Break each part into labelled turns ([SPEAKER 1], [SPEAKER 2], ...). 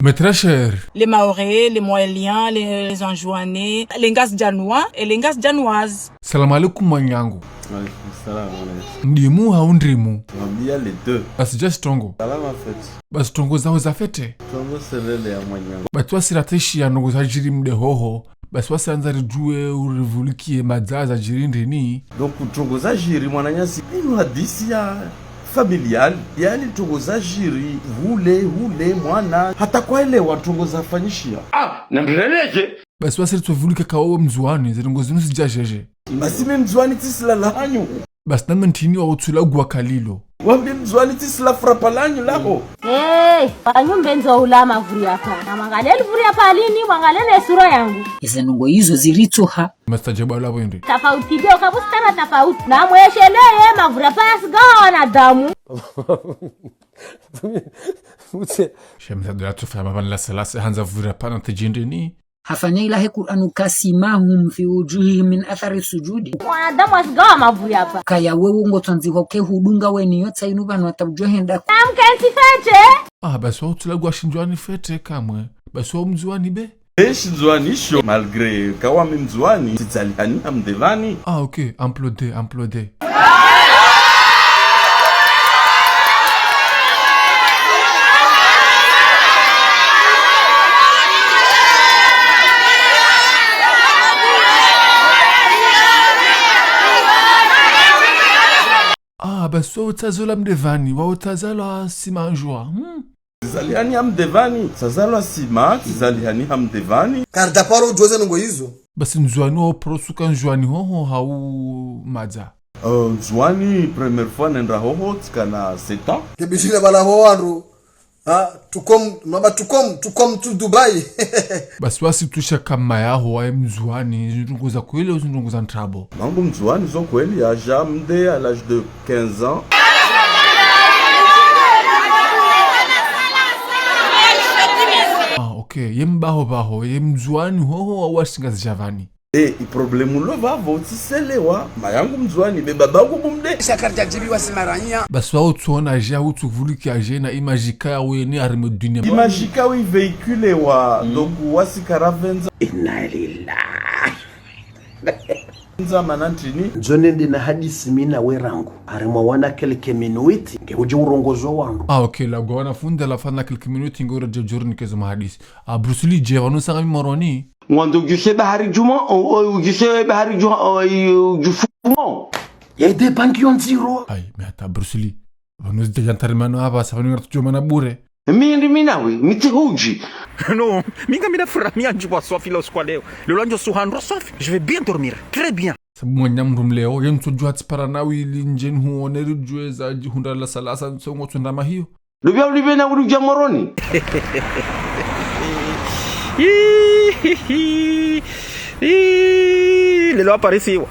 [SPEAKER 1] Mais très cher.
[SPEAKER 2] Les Maorais, les Moéliens, les Ndzouani, les Ndzouanois et les Ndzouanoises.
[SPEAKER 1] Salam alaikum mwanyangu.
[SPEAKER 3] Salam.
[SPEAKER 1] Ndimu au ndrimu?
[SPEAKER 3] Mwambia les deux.
[SPEAKER 1] Basi just tongo.
[SPEAKER 3] Salam faite.
[SPEAKER 1] Basi tongo zao za fete.
[SPEAKER 3] Tongo selele ya mwanyangu.
[SPEAKER 1] Basi wasirateshi ya nongo za jiri mde hoho. Basi wasanza rijue urivulikie madzaza jiri ndini.
[SPEAKER 3] Donc tongo za jiri mwananyasi. Inu hadisi ya familial. Yani tongo za jiri. Hule mwana. Hata kwa ile watongo za fanyishia.
[SPEAKER 4] Namreleje.
[SPEAKER 1] Basi wasiritovulikie kawawe Ndzouani. Ziringo zinu sijajeje.
[SPEAKER 3] Basi me Ndzouani tisila lahanyu.
[SPEAKER 1] Basi na mentini wa utula gwa kalilo.
[SPEAKER 3] Wambi Ndzouani tisila frapalanyu laho.
[SPEAKER 5] Anyumbe nzo ulama vuri hapa. Na mangaleli vuri hapa alini, mangalele sura yangu.
[SPEAKER 6] Ize nungo hizo zilitoha.
[SPEAKER 1] Mastajabu ala wende.
[SPEAKER 5] Tafauti dio kabustana tafauti. Na mwesheleye mavuri hapa yasigawa wanadamu.
[SPEAKER 1] Shemza dula tufa mabani la salasa hanza vuri hapa na tejindini.
[SPEAKER 6] Hafanya ilahi Qur'anu kasimahum fi wujuhihim min athari sujudi.
[SPEAKER 5] Wanadamu wasigawa mavuri hapa.
[SPEAKER 6] Kaya wewe ngotonzi hoke hudunga weni yotsa inubanu watabjohenda.
[SPEAKER 5] Mkensi fete.
[SPEAKER 1] Basi wa utula gwa shinjwani fete kamwe. Basi wa Ndzouani be.
[SPEAKER 3] Ndzouani sho. Malgré kawami Ndzouani. Tizalihani amdevani.
[SPEAKER 1] Ok. Implodé. Basi wa utazola mdevani, wa utazala sima anjua.
[SPEAKER 3] Tizalihani amdevani. Tazalwa sima, tizalihani amdevani.
[SPEAKER 7] Kardaparo ujuweze nungo hizo.
[SPEAKER 1] Basi Ndzouani wa prosuka Ndzouani hoho hau madza.
[SPEAKER 3] Ndzouani première fois nenda hoho tkana 7 ans.
[SPEAKER 7] Kebishile bala hoandru. Tukom tu Dubai.
[SPEAKER 1] Basi wasi tusha kama yaho wa Ndzouani zindungu za kweli au zindungu za ntrabo.
[SPEAKER 3] Mangu Ndzouani zo kweli ya jamde à l'âge de 15 ans.
[SPEAKER 1] Ok, yem baho yem Ndzouani hoho wa washinga zijavani.
[SPEAKER 3] Problemu lo vavo tiselewa mayangu Ndzouani be babangu bumde
[SPEAKER 7] Shakarja jibi wasimaranya.
[SPEAKER 1] Basi wa utuona aje utuvuliki aje na imagika ya wene arime dunia.
[SPEAKER 3] Imagika wi véhicule wa donc wasi karavenza.
[SPEAKER 4] Inna lillahi.
[SPEAKER 3] Nza manantini.
[SPEAKER 4] Nzonende na hadisi mina werangu. Arimo wana kelke minuiti. Ngeuje urongozo wangu.
[SPEAKER 1] Ok, la gwana funde la fana kelke minuti ngora jajurni kezo mahadisi. Bruce Lee je wanu sanga moroni.
[SPEAKER 4] Mwando ujuse bahari juma ujuse bahari juma jufumo. Yede banki on zero.
[SPEAKER 1] Me hata Bruce Lee. Wanu zita jantarimano hapa safani ngara tujuma na bure.
[SPEAKER 4] Mindi minawe miti huji.
[SPEAKER 8] Non, minga mina framia njua sofi lo squaleo. Le lonjo suhandro sofi. Je vais bien dormir. Très bien.
[SPEAKER 1] Sabu mwanyam rumleo yen tujua tiparanawi linjen huoneri jue za jihunda la salasa nsongo tundama hiyo.
[SPEAKER 4] Lubia ulibena uruja moroni.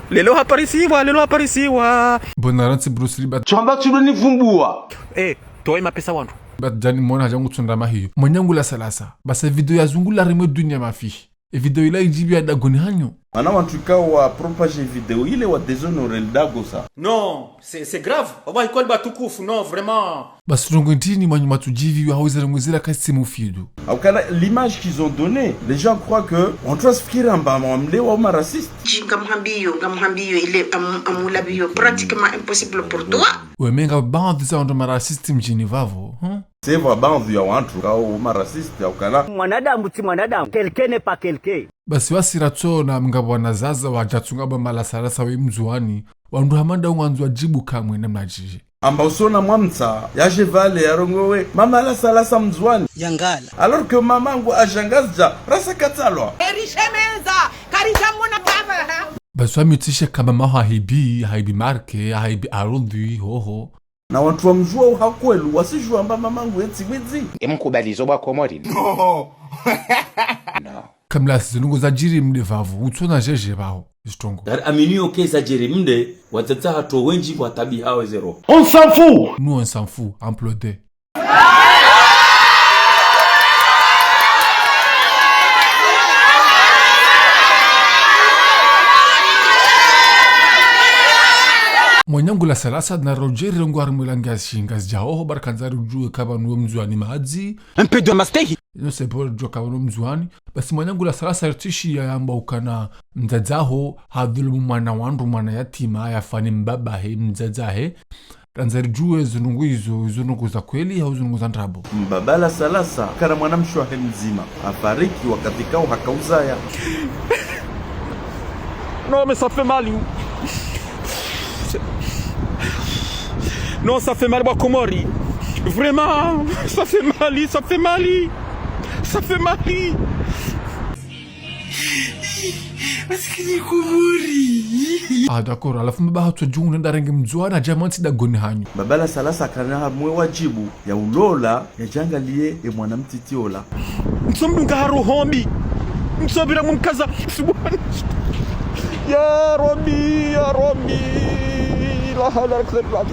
[SPEAKER 4] Lelo aparisiwa.
[SPEAKER 1] Bonaransi Bruce Lee bat.
[SPEAKER 4] Chamba tuloni vumbua.
[SPEAKER 8] Toi mapesa wangu.
[SPEAKER 1] Bat jani mwana hajangu tundama hiyo. Mwanyangu la salasa. Basa video ya zungu la rime dunia mafi. Video ila ijibi ya dagoni hanyo.
[SPEAKER 3] Ana wantuka wa propager vidéo ile wa déshonorer dago sa.
[SPEAKER 9] Non, c'est grave. Wallahi kwa batukufu non vraiment.
[SPEAKER 1] Basi rongo ntini mwanyu matujivi wa haweza mwezela kasi mufidu.
[SPEAKER 3] Aukala l'image qu'ils ont donnée, les gens croient que on transfère un bamamle ou un raciste.
[SPEAKER 10] Ngamhambiyo ile amulabiyo pratiquement impossible pour toi.
[SPEAKER 1] Ouais menga bande za ndo marasiste mjini vavo,
[SPEAKER 3] C'est vrai bande ya wantu au marasiste aukala.
[SPEAKER 9] Mwanadamu ti mwanadamu, quelqu'un n'est pas quelqu'un.
[SPEAKER 1] Basi wasirato na mngabo wanazaza wajatunga ba malasalasa we Ndzouani. Wandu hamanda unganzwa jibu kamwe na mnajiji.
[SPEAKER 3] Amba usona mwamtsa ya jevale ya rongowe mama la salasa Ndzouani
[SPEAKER 7] Yangala.
[SPEAKER 3] Alors que mamangu ajangazja rasa katalwa
[SPEAKER 2] Erishemeza, karishamuna baba.
[SPEAKER 1] Basi wamitishe kama maho haibi marke, haibi arudhi, hoho.
[SPEAKER 3] na watu wa mjua uhakwelu wasijua amba mamangu eti wizi.
[SPEAKER 8] Mkubalizo wako mori.
[SPEAKER 3] No.
[SPEAKER 1] Kamla zilungu za jiri mde vavu, utona jeje bao. Strongo.
[SPEAKER 11] Dar aminio kesa jiri mde, watata hato wenji watabi hawe zero.
[SPEAKER 4] On s'en fout.
[SPEAKER 1] Nous on s'en fout, implodé. Mwanyangu la salasa na Roger ngwari mwilangazi ngazi jaho barkanzari ujue kaba nuwe Ndzouani maadzi.
[SPEAKER 8] Un peu de mastéhi.
[SPEAKER 1] ino sepo joka wano Ndzouani basi mwanyangu la salasa rtishi ya yamba ukana mzazaho hadhulumu mwana wandu mwana yatima yafani mbabahe mzazahe ranzari juwe zunungu zunungu za kweli au zunungu za ndrabo.
[SPEAKER 3] Mbabala salasa kana mwana mshwahe mzima afariki wakati kao hakauzaya.
[SPEAKER 8] Non mais ça fait mal. Non, ça fait mal kwa Komori. Vraiment, ça fait mal, ça fait mal. Ça fait mal.
[SPEAKER 1] Maskini Komori. D'accord, alafu mbaha tujungu nenda rangi Ndzouani na jamanti da goni hanyu.
[SPEAKER 3] Mbabala salasa kana mwe wajibu ya ulola ya jangalie e mwana mtitiola.
[SPEAKER 8] Nsombi ngaharo hombi. Nsobira mumkaza. Subhana. Ya Rabbi, ya Rabbi. La hawla wala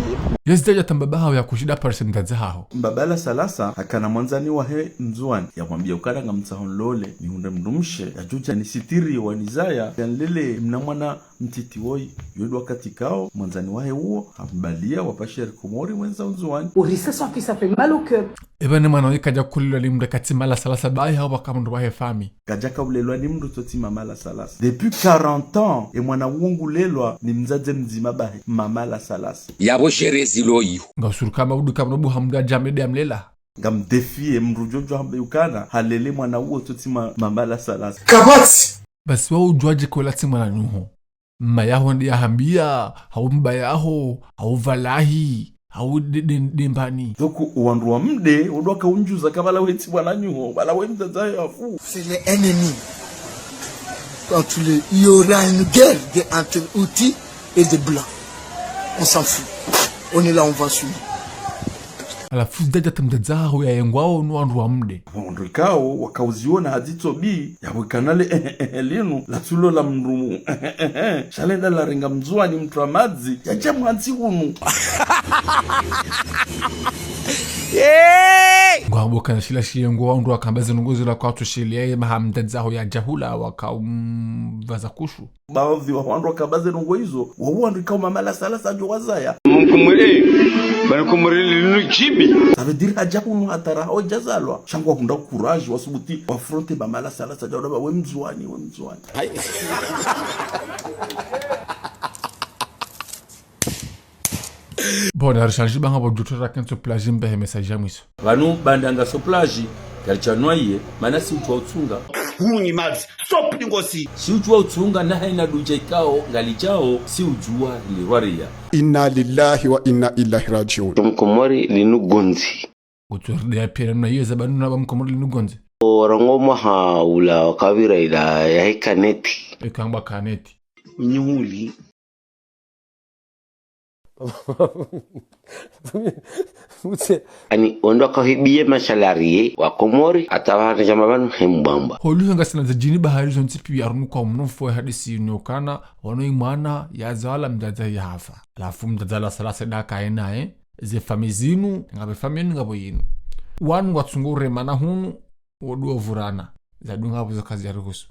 [SPEAKER 1] Yazdaja tambabaha ya kushida parse mdazaho.
[SPEAKER 3] Mbabala salasa hakana mwanzani wahe Ndzouani ya mwambia ukaranga mtsahon lole ni hunde mdumshe ya juja ni sitiri wanizaya ya nlele mnamwana mtiti woi yodu wakati kao mwanzani wahe uo hambalia wapasheri Komori mwenza Ndzouani.
[SPEAKER 6] Urisa sofi ça fait mal au cœur.
[SPEAKER 1] Ebane mwana kaja kulilwa ni mda katimala salasa bayi hawa kamundu wahe fami.
[SPEAKER 3] Kaja kaulelwa ni mdu toti mamala salasa. Depuis 40 ans e mwana uongu lelwa ni mzaze mzima bahe mamala salasa.
[SPEAKER 4] Yabo sherezi loyu.
[SPEAKER 1] Nga usurukama udu kamnobu hamda jamede amlela.
[SPEAKER 3] Nga mdefie mrujojo hambe yukana halele mwana uo toti mamala salasa.
[SPEAKER 7] Kabati!
[SPEAKER 1] Basi wa ujuaji kwa lati mwana nyuho. Mayaho ndi ya hambia, hau mbayaho, hau valahi. Hau dembani.
[SPEAKER 3] Doko uwandu wa mde, udoka unjuza kabala weti mwana nyuho, bala weti mzazayo afu.
[SPEAKER 7] C'est les ennemis. Quand il y aura une guerre entre outils et des blancs, on s'en fout. On est là, on va suivre.
[SPEAKER 1] Alafu zdaja tamdazaho ya yengwao nuandu wa mde.
[SPEAKER 3] Wandrikao wakauziona hazito bi ya wikanale linu la tulo la mrumu. Shalenda la ringa Ndzouani mtu wa madzi ya jamu hansi hunu.
[SPEAKER 1] Ngwa mboka na shila shiye ngwa wandu wakambaze nungozi la kwa tushiliye mahamdazaho ya jahula wakaumvaza kushu.
[SPEAKER 3] Baadhi wa wandu wakambaze nungo hizo wawandrikao mamala salasa juwazaya. Ça veut dire hajabu hatara o jazalwa shangwa kunda courage wasubuti wafronte mamala salasa jawda we Ndzouani
[SPEAKER 1] Bon, rechange banga bo jotora kanto plage mbe message yamiso.
[SPEAKER 11] Vanu bandanga so plage kalchanwaye mana si utwa utsunga.
[SPEAKER 4] Huni mazi, stop ningosi.
[SPEAKER 11] Si utwa utsunga na haina duje kao ngalichao si ujua lirwaria.
[SPEAKER 12] Inna lillahi wa inna ilahi rajiun.
[SPEAKER 4] Komori linugonzi.
[SPEAKER 1] Uturde ya pira na yeza banu na Komori linugonzi.
[SPEAKER 4] Orangoma ha ula kavira ila ya hekaneti.
[SPEAKER 1] Ekamba kaneti.
[SPEAKER 4] Nyuli. Ani ondoka hibiye mashalari wa Komori atawari jamabanu hembamba.
[SPEAKER 1] Holu hanga sana za jini bahari zonti piwi arunu kwa mnofo ya hadisi uniokana wanoi mwana ya zawala mdada ya hafa. Alafu mdada salasa daka ena ze famizinu ngabe famiyenu ngabo yinu. Wanu watungure mana hunu wadu ovurana. Zadu ngabo za kazi ya ruhusu.